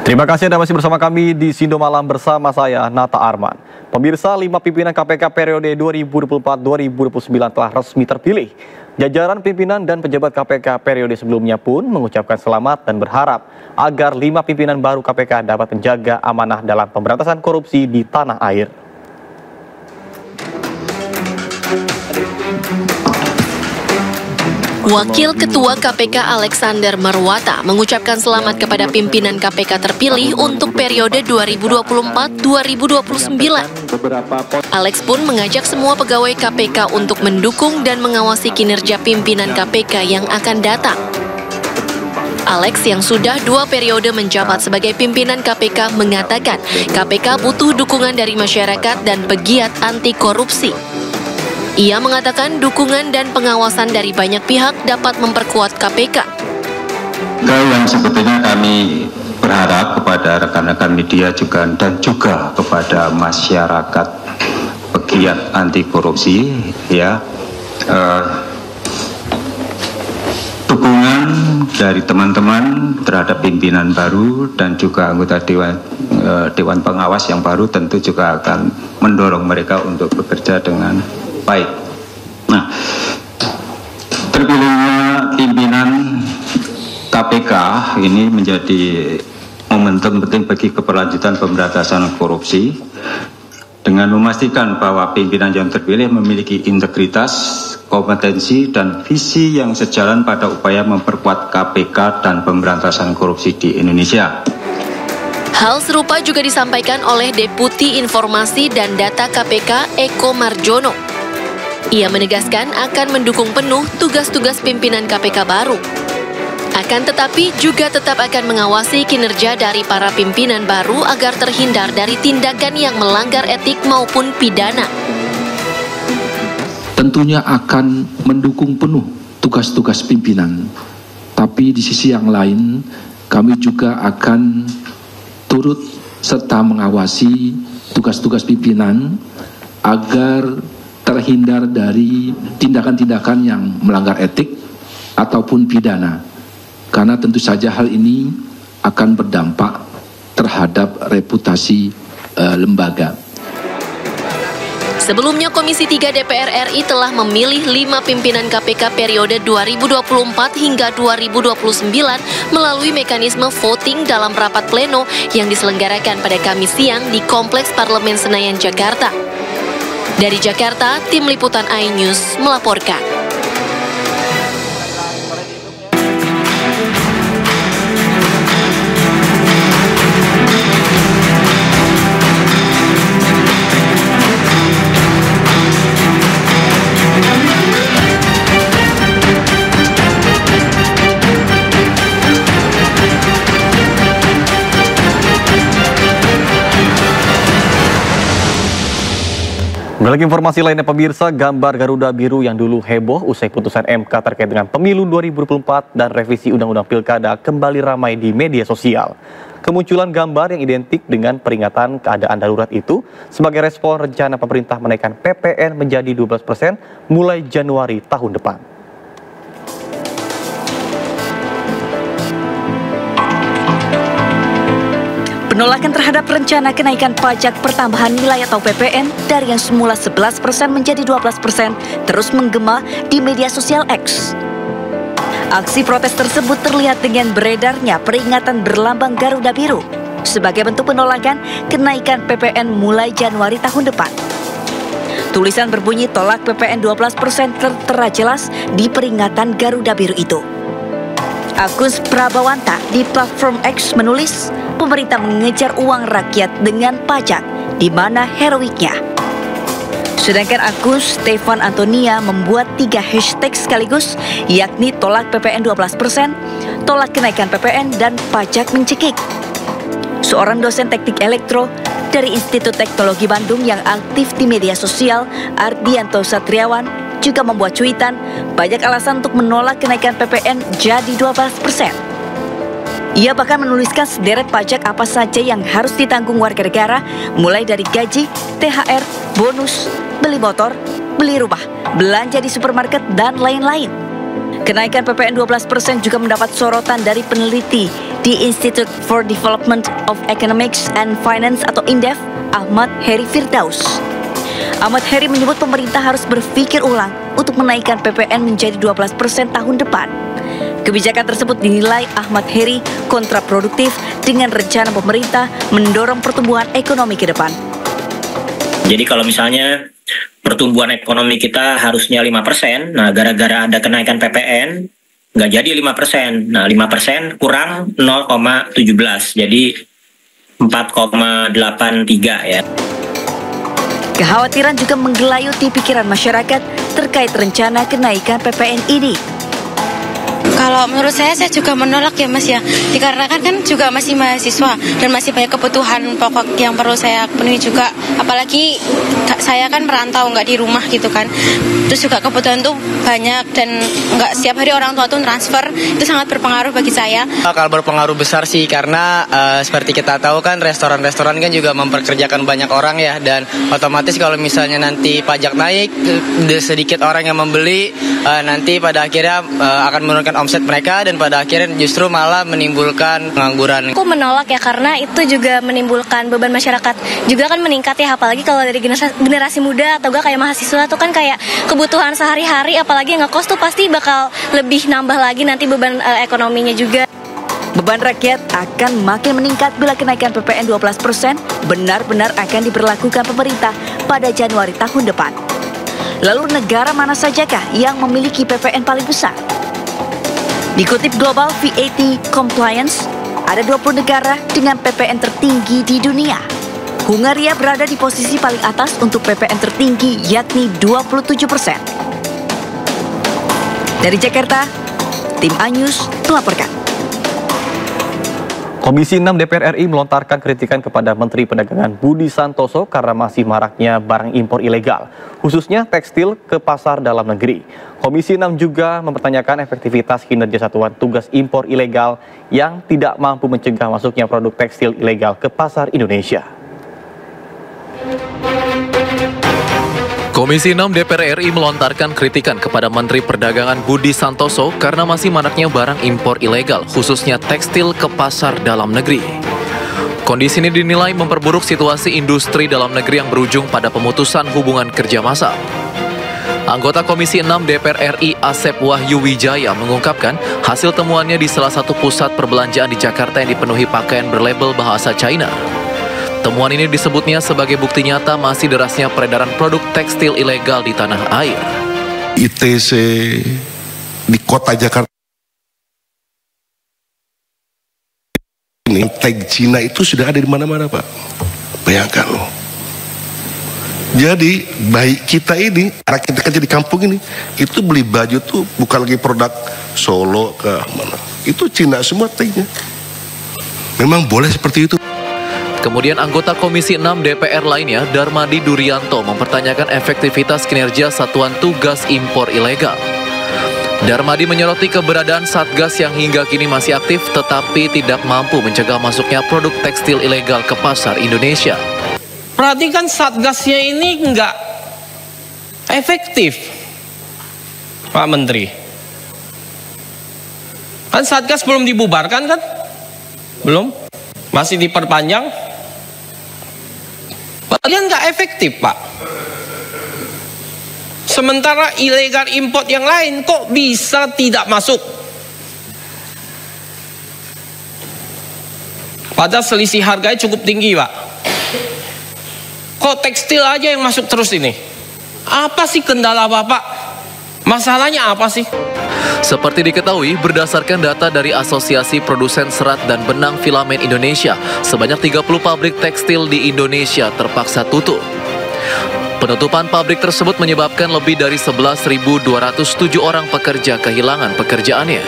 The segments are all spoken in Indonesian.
Terima kasih Anda masih bersama kami di Sindo Malam bersama saya, Nata Arman. Pemirsa, 5 pimpinan KPK periode 2024-2029 telah resmi terpilih. Jajaran pimpinan dan pejabat KPK periode sebelumnya pun mengucapkan selamat dan berharap agar 5 pimpinan baru KPK dapat menjaga amanah dalam pemberantasan korupsi di tanah air. Wakil Ketua KPK Alexander Marwata mengucapkan selamat kepada pimpinan KPK terpilih untuk periode 2024-2029. Alex pun mengajak semua pegawai KPK untuk mendukung dan mengawasi kinerja pimpinan KPK yang akan datang. Alex yang sudah 2 periode menjabat sebagai pimpinan KPK mengatakan KPK butuh dukungan dari masyarakat dan pegiat anti korupsi. Ia mengatakan dukungan dan pengawasan dari banyak pihak dapat memperkuat KPK. Yang sebetulnya kami berharap kepada rekan-rekan media juga dan juga kepada masyarakat pegiat anti korupsi, dukungan dari teman-teman terhadap pimpinan baru dan juga anggota Dewan Pengawas yang baru tentu juga akan mendorong mereka untuk bekerja dengan baik. Nah, terpilihnya pimpinan KPK ini menjadi momentum penting bagi keberlanjutan pemberantasan korupsi dengan memastikan bahwa pimpinan yang terpilih memiliki integritas, kompetensi, dan visi yang sejalan pada upaya memperkuat KPK dan pemberantasan korupsi di Indonesia. Hal serupa juga disampaikan oleh Deputi Informasi dan Data KPK Eko Marjono. Ia menegaskan akan mendukung penuh tugas-tugas pimpinan KPK baru. Akan tetapi juga tetap akan mengawasi kinerja dari para pimpinan baru agar terhindar dari tindakan yang melanggar etik maupun pidana. Tentunya akan mendukung penuh tugas-tugas pimpinan. Tapi di sisi yang lain, kami juga akan turut serta mengawasi tugas-tugas pimpinan agar terhindar dari tindakan-tindakan yang melanggar etik ataupun pidana. Karena tentu saja hal ini akan berdampak terhadap reputasi lembaga. Sebelumnya Komisi 3 DPR RI telah memilih 5 pimpinan KPK periode 2024 hingga 2029 melalui mekanisme voting dalam rapat pleno yang diselenggarakan pada Kamis siang di Kompleks Parlemen Senayan, Jakarta. Dari Jakarta, Tim Liputan iNews melaporkan. Berlagi informasi lainnya pemirsa, gambar Garuda Biru yang dulu heboh usai putusan MK terkait dengan pemilu 2024 dan revisi Undang-Undang Pilkada kembali ramai di media sosial. Kemunculan gambar yang identik dengan peringatan keadaan darurat itu sebagai respon rencana pemerintah menaikkan PPN menjadi 12% mulai Januari tahun depan. Penolakan terhadap rencana kenaikan pajak pertambahan nilai atau PPN dari yang semula 11% menjadi 12% terus menggema di media sosial X. Aksi protes tersebut terlihat dengan beredarnya peringatan berlambang Garuda Biru sebagai bentuk penolakan kenaikan PPN mulai Januari tahun depan. Tulisan berbunyi tolak PPN 12% tertera jelas di peringatan Garuda Biru itu. Agus Prabawanta di platform X menulis, pemerintah mengejar uang rakyat dengan pajak, di mana heroiknya. Sedangkan akun Stefan Antonia membuat 3 hashtag sekaligus, yakni tolak PPN 12%, tolak kenaikan PPN, dan pajak mencekik. Seorang dosen teknik elektro dari Institut Teknologi Bandung yang aktif di media sosial, Ardianto Satriawan, juga membuat cuitan banyak alasan untuk menolak kenaikan PPN jadi 12%. Ia bahkan menuliskan sederet pajak apa saja yang harus ditanggung warga negara, mulai dari gaji, THR, bonus, beli motor, beli rumah, belanja di supermarket, dan lain-lain. Kenaikan PPN 12% juga mendapat sorotan dari peneliti di Institute for Development of Economics and Finance atau INDEF, Ahmad Heri Firdaus. Ahmad Heri menyebut pemerintah harus berpikir ulang untuk menaikkan PPN menjadi 12% tahun depan. Kebijakan tersebut dinilai Ahmad Heri kontraproduktif dengan rencana pemerintah mendorong pertumbuhan ekonomi ke depan. Jadi kalau misalnya pertumbuhan ekonomi kita harusnya 5%, nah gara-gara ada kenaikan PPN, nggak jadi 5%. Nah 5% kurang 0,17, jadi 4,83 ya. Kekhawatiran juga menggelayuti pikiran masyarakat terkait rencana kenaikan PPN ini. Kalau menurut saya juga menolak ya Mas ya, dikarenakan kan juga masih mahasiswa dan masih banyak kebutuhan pokok yang perlu saya penuhi juga. Apalagi saya kan merantau, nggak di rumah gitu kan. Terus juga kebutuhan tuh banyak dan nggak setiap hari orang tua tuh transfer, itu sangat berpengaruh bagi saya. Bakal berpengaruh besar sih karena seperti kita tahu kan restoran-restoran kan juga memperkerjakan banyak orang ya, dan otomatis kalau misalnya nanti pajak naik, sedikit orang yang membeli, nanti pada akhirnya akan menurunkan omset mereka dan pada akhirnya justru malah menimbulkan pengangguran. Aku menolak ya karena itu juga menimbulkan beban masyarakat juga kan meningkat ya, apalagi kalau dari generasi muda atau gak kayak mahasiswa tuh kan kayak kebutuhan sehari-hari, apalagi yang ngekos tuh pasti bakal lebih nambah lagi nanti beban ekonominya juga. Beban rakyat akan makin meningkat bila kenaikan PPN 12% benar-benar akan diberlakukan pemerintah pada Januari tahun depan. Lalu negara mana sajakah yang memiliki PPN paling besar? Dikutip Global VAT Compliance, ada 20 negara dengan PPN tertinggi di dunia. Hungaria berada di posisi paling atas untuk PPN tertinggi, yakni 27%. Dari Jakarta, tim Anyus melaporkan. Komisi 6 DPR RI melontarkan kritikan kepada Menteri Perdagangan Budi Santoso karena masih maraknya barang impor ilegal, khususnya tekstil ke pasar dalam negeri. Komisi 6 juga mempertanyakan efektivitas kinerja Satuan Tugas Impor Ilegal yang tidak mampu mencegah masuknya produk tekstil ilegal ke pasar Indonesia. Komisi 6 DPR RI melontarkan kritikan kepada Menteri Perdagangan Budi Santoso karena masih maraknya barang impor ilegal, khususnya tekstil ke pasar dalam negeri. Kondisi ini dinilai memperburuk situasi industri dalam negeri yang berujung pada pemutusan hubungan kerja massal. Anggota Komisi 6 DPR RI Asep Wahyu Wijaya mengungkapkan hasil temuannya di salah satu pusat perbelanjaan di Jakarta yang dipenuhi pakaian berlabel bahasa China. Temuan ini disebutnya sebagai bukti nyata masih derasnya peredaran produk tekstil ilegal di tanah air. ITC di kota Jakarta ini tag Cina itu sudah ada di mana-mana, Pak. Bayangkan loh. Jadi baik kita ini, rakyat kerja di kampung ini, itu beli baju tuh bukan lagi produk Solo ke mana. Itu Cina semua tagnya. Memang boleh seperti itu. Kemudian anggota Komisi 6 DPR lainnya, Darmadi Durianto, mempertanyakan efektivitas kinerja Satuan Tugas Impor Ilegal. Darmadi menyoroti keberadaan Satgas yang hingga kini masih aktif tetapi tidak mampu mencegah masuknya produk tekstil ilegal ke pasar Indonesia. Perhatikan Satgasnya ini nggak efektif, Pak Menteri. Kan Satgas belum dibubarkan kan? Belum? Masih diperpanjang? Kalian nggak efektif, Pak. Sementara ilegal import yang lain kok bisa tidak masuk? Padahal selisih harganya cukup tinggi, Pak. Kok tekstil aja yang masuk terus ini? Apa sih kendala Bapak? Masalahnya apa sih? Seperti diketahui, berdasarkan data dari Asosiasi Produsen Serat dan Benang Filamen Indonesia, sebanyak 30 pabrik tekstil di Indonesia terpaksa tutup. Penutupan pabrik tersebut menyebabkan lebih dari 11.207 orang pekerja kehilangan pekerjaannya.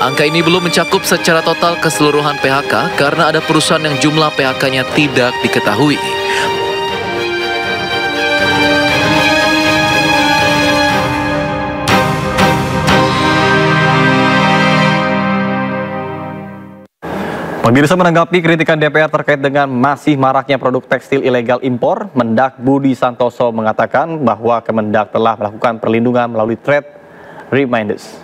Angka ini belum mencakup secara total keseluruhan PHK karena ada perusahaan yang jumlah PHK-nya tidak diketahui. Pemirsa, menanggapi kritikan DPR terkait dengan masih maraknya produk tekstil ilegal impor, Mendak Budi Santoso mengatakan bahwa Kemendak telah melakukan perlindungan melalui trade reminders.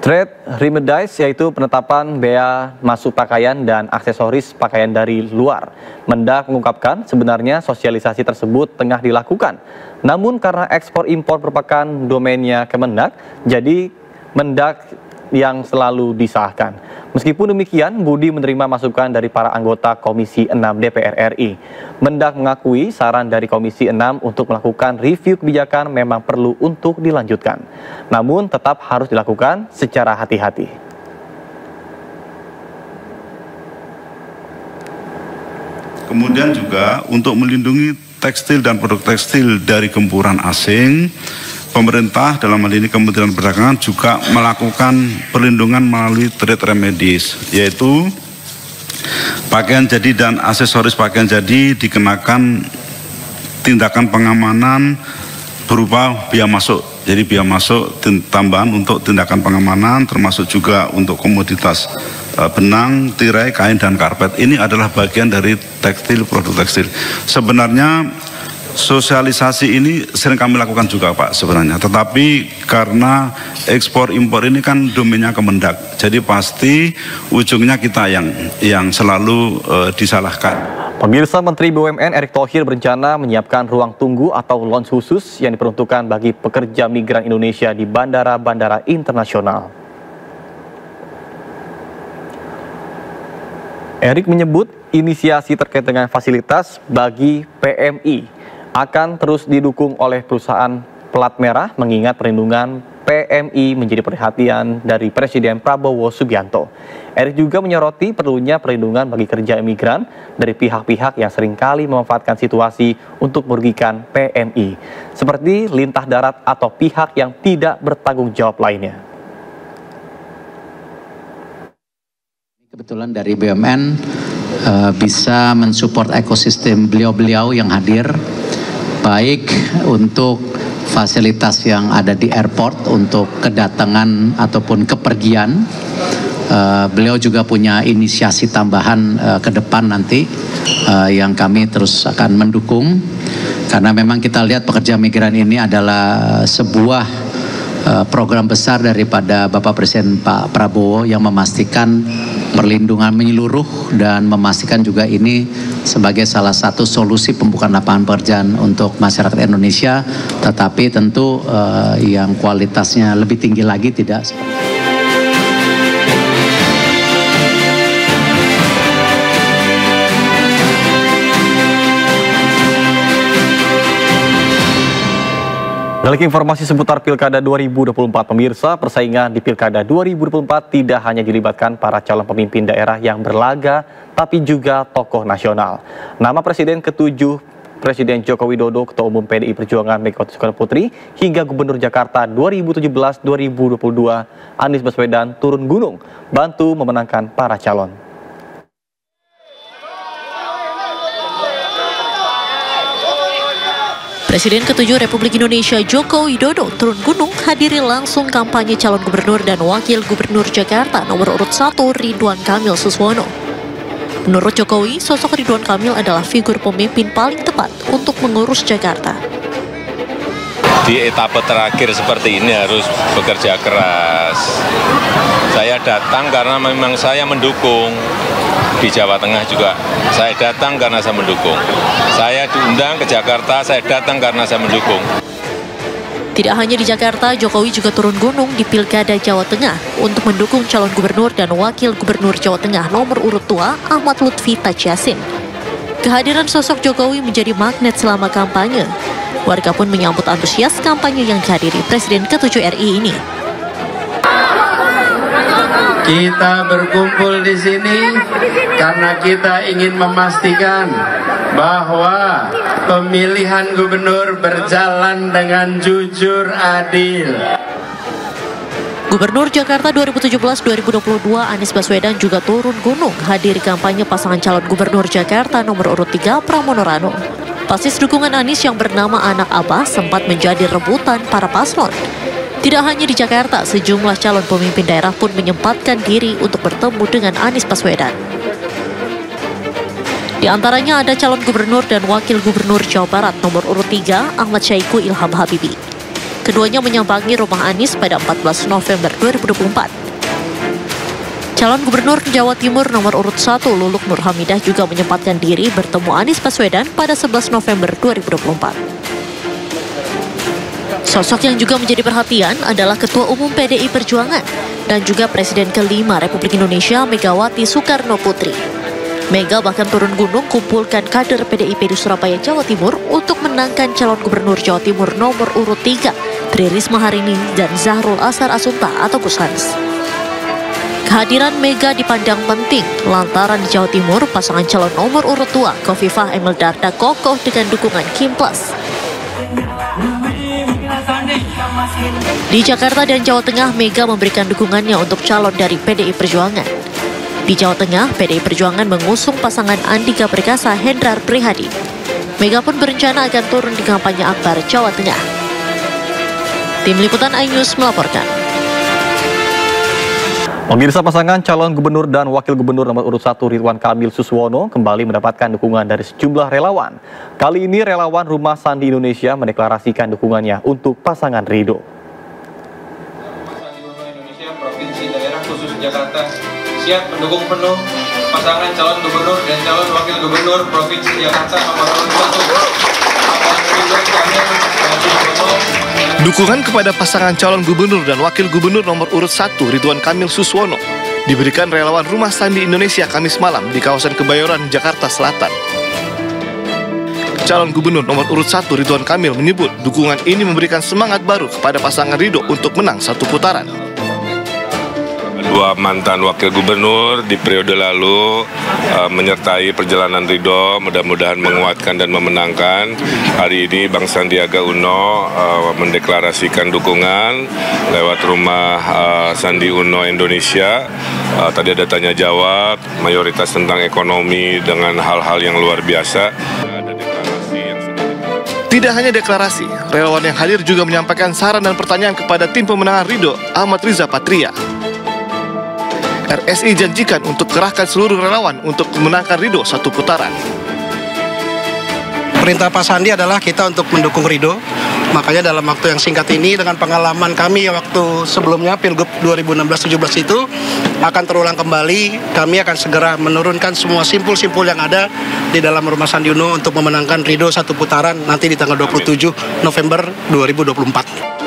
Trade remedies yaitu penetapan bea masuk pakaian dan aksesoris pakaian dari luar. Mendak mengungkapkan sebenarnya sosialisasi tersebut tengah dilakukan. Namun karena ekspor impor merupakan domainnya Kemendak, jadi Mendak yang selalu disahkan. Meskipun demikian, Budi menerima masukan dari para anggota Komisi 6 DPR RI. Mendak mengakui saran dari Komisi 6 untuk melakukan review kebijakan memang perlu untuk dilanjutkan. Namun tetap harus dilakukan secara hati-hati. Kemudian juga untuk melindungi tekstil dan produk tekstil dari gempuran asing, pemerintah dalam hal ini Kementerian Perdagangan juga melakukan perlindungan melalui trade remedies, yaitu pakaian jadi dan aksesoris pakaian jadi dikenakan tindakan pengamanan berupa bea masuk. Jadi bea masuk tambahan untuk tindakan pengamanan, termasuk juga untuk komoditas benang, tirai, kain, dan karpet. Ini adalah bagian dari tekstil, produk tekstil. Sebenarnya sosialisasi ini sering kami lakukan juga Pak sebenarnya, tetapi karena ekspor impor ini kan domainnya Kemendak, jadi pasti ujungnya kita yang selalu disalahkan. Pemirsa, Menteri BUMN Erick Thohir berencana menyiapkan ruang tunggu atau lounge khusus yang diperuntukkan bagi pekerja migran Indonesia di bandara-bandara internasional. Erick menyebut inisiasi terkait dengan fasilitas bagi PMI akan terus didukung oleh perusahaan pelat merah, mengingat perlindungan PMI menjadi perhatian dari Presiden Prabowo Subianto. Erick juga menyoroti perlunya perlindungan bagi kerja imigran dari pihak-pihak yang seringkali memanfaatkan situasi untuk merugikan PMI, seperti lintah darat atau pihak yang tidak bertanggung jawab lainnya. Kebetulan dari BUMN bisa mensupport ekosistem beliau-beliau yang hadir, baik untuk fasilitas yang ada di airport untuk kedatangan ataupun kepergian. Beliau juga punya inisiasi tambahan ke depan nanti yang kami terus akan mendukung, karena memang kita lihat pekerja migran ini adalah sebuah program besar daripada Bapak Presiden Pak Prabowo yang memastikan perlindungan menyeluruh dan memastikan juga ini sebagai salah satu solusi pembukaan lapangan pekerjaan untuk masyarakat Indonesia, tetapi tentu yang kualitasnya lebih tinggi lagi, tidak seperti Beralih informasi seputar Pilkada 2024, pemirsa, persaingan di Pilkada 2024 tidak hanya dilibatkan para calon pemimpin daerah yang berlaga, tapi juga tokoh nasional. Nama Presiden ke-7 Presiden Joko Widodo, Ketua Umum PDI Perjuangan Megawati Soekarno Putri, hingga Gubernur Jakarta 2017-2022 Anies Baswedan turun gunung, bantu memenangkan para calon. Presiden ke-7 Republik Indonesia Joko Widodo turun gunung hadiri langsung kampanye calon gubernur dan wakil gubernur Jakarta nomor urut 1 Ridwan Kamil Suswono. Menurut Jokowi, sosok Ridwan Kamil adalah figur pemimpin paling tepat untuk mengurus Jakarta. Di etapa terakhir seperti ini harus bekerja keras. Saya datang karena memang saya mendukung. Di Jawa Tengah juga saya datang karena saya mendukung. Saya diundang ke Jakarta, saya datang karena saya mendukung. Tidak hanya di Jakarta, Jokowi juga turun gunung di Pilkada Jawa Tengah untuk mendukung calon gubernur dan wakil gubernur Jawa Tengah nomor urut 2 Ahmad Lutfi Tajasin. Kehadiran sosok Jokowi menjadi magnet selama kampanye. Warga pun menyambut antusias kampanye yang dihadiri Presiden ke-7 RI ini. Kita berkumpul di sini karena kita ingin memastikan bahwa pemilihan gubernur berjalan dengan jujur, adil. Gubernur Jakarta 2017-2022 Anies Baswedan juga turun gunung hadiri kampanye pasangan calon gubernur Jakarta nomor urut 3 Pramono Rano. Basis dukungan Anies yang bernama Anak Abah sempat menjadi rebutan para paslon. Tidak hanya di Jakarta, sejumlah calon pemimpin daerah pun menyempatkan diri untuk bertemu dengan Anies Baswedan. Di antaranya ada calon gubernur dan wakil gubernur Jawa Barat nomor urut 3 Ahmad Syahiku Ilham Habibie. keduanya menyambangi rumah Anies pada 14 November 2024. Calon Gubernur Jawa Timur nomor urut 1 Luluk Nur Hamidah juga menyempatkan diri bertemu Anies Baswedan pada 11 November 2024. Sosok yang juga menjadi perhatian adalah Ketua Umum PDI Perjuangan dan juga Presiden kelima Republik Indonesia Megawati Soekarno Putri. Mega bahkan turun gunung kumpulkan kader PDIP di Surabaya, Jawa Timur untuk menangkan calon Gubernur Jawa Timur nomor urut 3, Tri Risma Harini dan Zahrul Asar Asunta atau Gus Hans. Kehadiran Mega dipandang penting lantaran di Jawa Timur pasangan calon nomor urut 2 Khofifah Emil Dardak kokoh dengan dukungan Kim Plus. Di Jakarta dan Jawa Tengah, Mega memberikan dukungannya untuk calon dari PDI Perjuangan. Di Jawa Tengah, PDI Perjuangan mengusung pasangan Andika Perkasa Hendrar Prihadi. Mega pun berencana akan turun di kampanye Akbar Jawa Tengah. Tim Liputan iNews melaporkan. Pemirsa, pasangan calon gubernur dan wakil gubernur nomor urut 1 Ridwan Kamil Suswono kembali mendapatkan dukungan dari sejumlah relawan. Kali ini relawan Rumah Sandi Indonesia mendeklarasikan dukungannya untuk pasangan Ridho. Provinsi Daerah Khusus Jakarta siap mendukung penuh pasangan calon gubernur dan calon wakil gubernur Provinsi Jakarta nomor urut 1. Dukungan kepada pasangan calon gubernur dan wakil gubernur nomor urut 1 Ridwan Kamil Suswono diberikan relawan Rumah Sandi Indonesia Kamis malam di kawasan Kebayoran, Jakarta Selatan. Calon gubernur nomor urut 1 Ridwan Kamil menyebut dukungan ini memberikan semangat baru kepada pasangan Ridho untuk menang satu putaran. Dua mantan wakil gubernur di periode lalu menyertai perjalanan Ridho, mudah-mudahan menguatkan dan memenangkan. Hari ini Bang Sandiaga Uno mendeklarasikan dukungan lewat Rumah Sandi Uno Indonesia. Tadi ada tanya jawab, mayoritas tentang ekonomi dengan hal-hal yang luar biasa. Tidak hanya deklarasi, relawan yang hadir juga menyampaikan saran dan pertanyaan kepada tim pemenangan Ridho, Ahmad Riza Patria. RSI janjikan untuk kerahkan seluruh relawan untuk memenangkan Ridho satu putaran. Perintah Pak Sandi adalah kita untuk mendukung Ridho. Makanya dalam waktu yang singkat ini dengan pengalaman kami waktu sebelumnya Pilgub 2016-17 itu akan terulang kembali. Kami akan segera menurunkan semua simpul-simpul yang ada di dalam Rumah Sandi Uno untuk memenangkan Ridho satu putaran nanti di tanggal 27 November 2024.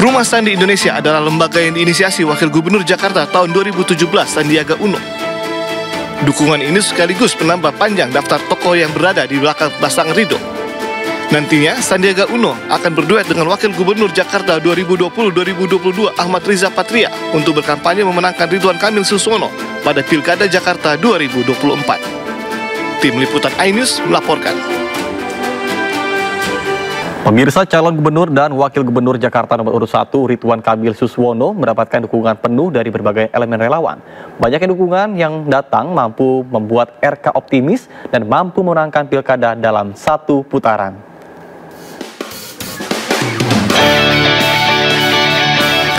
Rumah Sandi Indonesia adalah lembaga yang diinisiasi Wakil Gubernur Jakarta tahun 2017 Sandiaga Uno. Dukungan ini sekaligus menambah panjang daftar tokoh yang berada di belakang pasangan Ridho. Nantinya Sandiaga Uno akan berduet dengan Wakil Gubernur Jakarta 2020-2022 Ahmad Riza Patria untuk berkampanye memenangkan Ridwan Kamil Suswono pada Pilkada Jakarta 2024. Tim Liputan iNews melaporkan. Pemirsa, calon gubernur dan wakil gubernur Jakarta nomor urut 1 Ridwan Kamil Suswono mendapatkan dukungan penuh dari berbagai elemen relawan. Banyaknya dukungan yang datang mampu membuat RK optimis dan mampu memenangkan pilkada dalam satu putaran.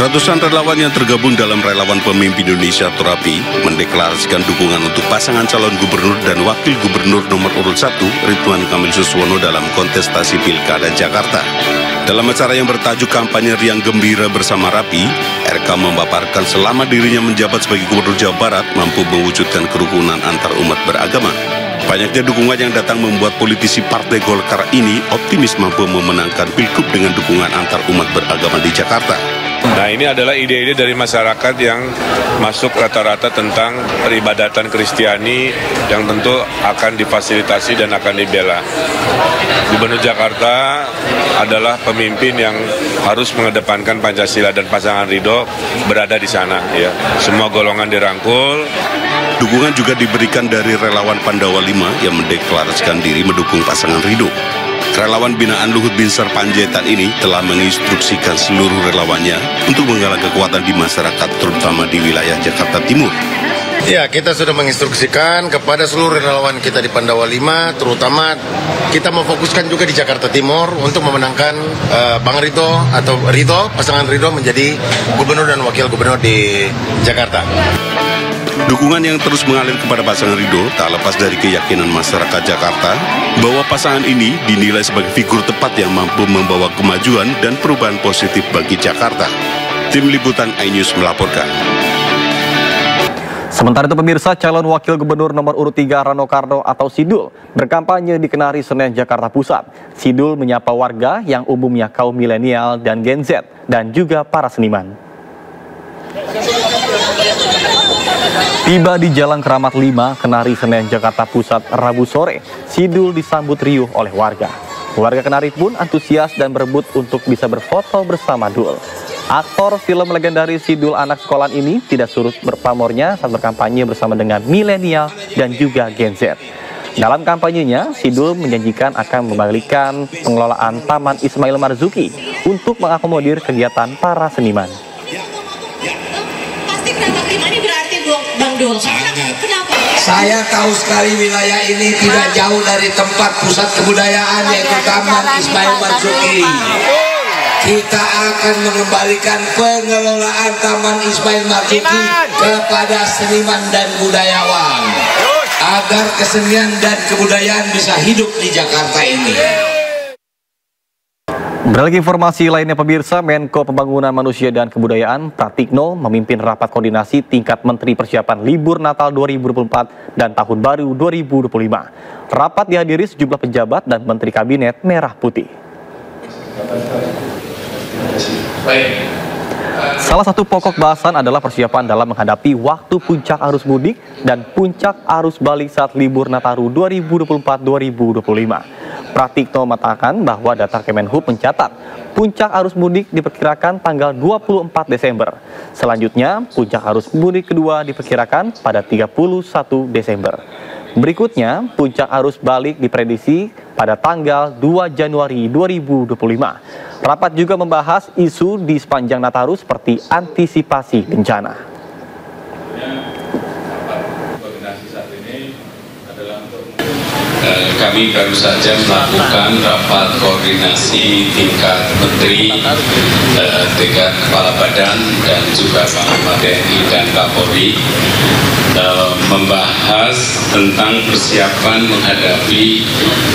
Ratusan relawan yang tergabung dalam Relawan Pemimpin Indonesia atau RAPI mendeklarasikan dukungan untuk pasangan calon gubernur dan wakil gubernur nomor urut 1 Ridwan Kamil Suswono dalam kontestasi Pilkada Jakarta. Dalam acara yang bertajuk kampanye riang gembira bersama RAPI, RK memaparkan selama dirinya menjabat sebagai gubernur Jawa Barat mampu mewujudkan kerukunan antar umat beragama. Banyaknya dukungan yang datang membuat politisi Partai Golkar ini optimis mampu memenangkan Pilgub dengan dukungan antar umat beragama di Jakarta. Nah, ini adalah ide-ide dari masyarakat yang masuk rata-rata tentang peribadatan Kristiani yang tentu akan difasilitasi dan akan dibela. Gubernur Jakarta adalah pemimpin yang harus mengedepankan Pancasila dan pasangan Ridho berada di sana. Ya, semua golongan dirangkul. Dukungan juga diberikan dari relawan Pandawa 5 yang mendeklarasikan diri mendukung pasangan Ridho. Relawan binaan Luhut Binsar Panjaitan ini telah menginstruksikan seluruh relawannya untuk menggalang kekuatan di masyarakat, terutama di wilayah Jakarta Timur. Ya, kita sudah menginstruksikan kepada seluruh relawan kita di Pandawa 5, terutama kita memfokuskan juga di Jakarta Timur untuk memenangkan Bang Ridho atau Ridho, pasangan Ridho menjadi gubernur dan wakil gubernur di Jakarta. Dukungan yang terus mengalir kepada pasangan Ridho tak lepas dari keyakinan masyarakat Jakarta bahwa pasangan ini dinilai sebagai figur tepat yang mampu membawa kemajuan dan perubahan positif bagi Jakarta. Tim Liputan iNews melaporkan. Sementara itu pemirsa, calon wakil gubernur nomor urut 3 Rano Karno atau Sidul berkampanye di Kenari Senen, Jakarta Pusat. Sidul menyapa warga yang umumnya kaum milenial dan Gen Z dan juga para seniman. Tiba di Jalan Keramat 5, Kenari Senen, Jakarta Pusat, Rabu sore, Sidul disambut riuh oleh warga. Warga Kenari pun antusias dan berebut untuk bisa berfoto bersama Dul. Aktor film legendaris Sidul anak sekolahan ini tidak surut berpamornya saat berkampanye bersama dengan milenial dan juga Gen Z. Dalam kampanyenya, Sidul menjanjikan akan mengembalikan pengelolaan Taman Ismail Marzuki untuk mengakomodir kegiatan para seniman. Saya tahu sekali wilayah ini tidak jauh dari tempat pusat kebudayaan yaitu Taman Ismail Marzuki. Kita akan mengembalikan pengelolaan Taman Ismail Marzuki kepada seniman dan budayawan agar kesenian dan kebudayaan bisa hidup di Jakarta ini. Beralih informasi lainnya pemirsa, Menko Pembangunan Manusia dan Kebudayaan Pratikno memimpin rapat koordinasi tingkat Menteri Persiapan Libur Natal 2024 dan Tahun Baru 2025. Rapat dihadiri sejumlah pejabat dan Menteri Kabinet Merah Putih. Salah satu pokok bahasan adalah persiapan dalam menghadapi waktu puncak arus mudik dan puncak arus balik saat libur Nataru 2024-2025. Pratikno mengatakan bahwa data Kemenhub mencatat puncak arus mudik diperkirakan tanggal 24 Desember. Selanjutnya, puncak arus mudik kedua diperkirakan pada 31 Desember. Berikutnya, puncak arus balik diprediksi pada tanggal 2 Januari 2025. Rapat juga membahas isu di sepanjang Nataru seperti antisipasi bencana. Kami baru saja melakukan rapat koordinasi tingkat menteri, tingkat kepala badan dan juga Panglima TNI dan Kapolri, membahas tentang persiapan menghadapi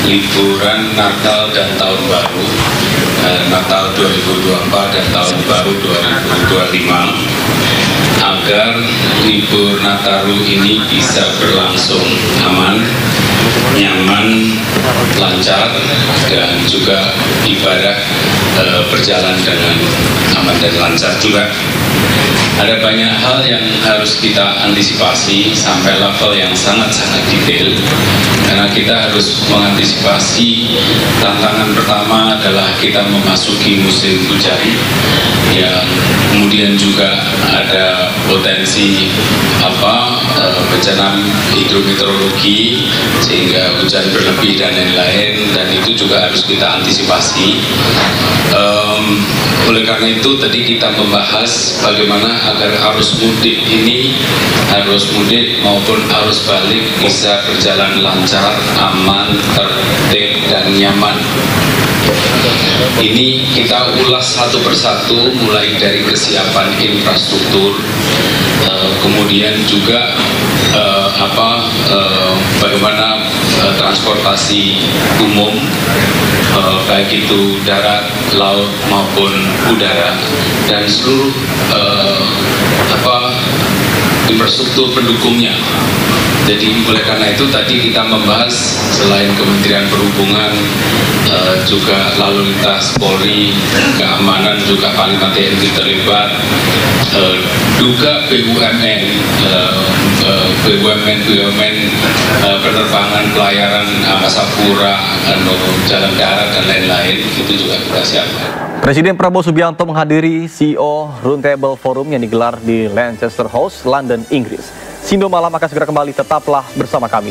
liburan Natal dan Tahun Baru, Natal 2024 dan Tahun Baru 2025, agar libur Nataru ini bisa berlangsung aman, nyaman, lancar, dan juga ibadah berjalan dengan aman dan lancar juga. Ada banyak hal yang harus kita antisipasi sampai level yang sangat-sangat detail, karena kita harus mengantisipasi. Tantangan pertama adalah kita memasuki musim hujan, yang kemudian juga ada potensi bencana hidrometeorologi sehingga hujan berlebih dan lain-lain, dan itu juga harus kita antisipasi. Oleh karena itu tadi kita membahas bagaimana agar arus mudik ini, arus mudik maupun arus balik bisa berjalan lancar, aman, tertib, dan nyaman. Ini kita ulas satu persatu, mulai dari kesiapan infrastruktur, kemudian juga bagaimana transportasi umum, baik itu darat, laut maupun udara, dan seluruh infrastruktur pendukungnya. Jadi oleh karena itu tadi kita membahas selain Kementerian Perhubungan, juga lalu lintas Polri, keamanan juga Panglima TNI terlibat, juga BUMN, penerbangan pelayaran angkasa pura, jalan darat dan lain-lain, itu juga kita siapkan. Presiden Prabowo Subianto menghadiri CEO Roundtable Forum yang digelar di Lancaster House, London, Inggris. Sindo Malam akan segera kembali, tetaplah bersama kami.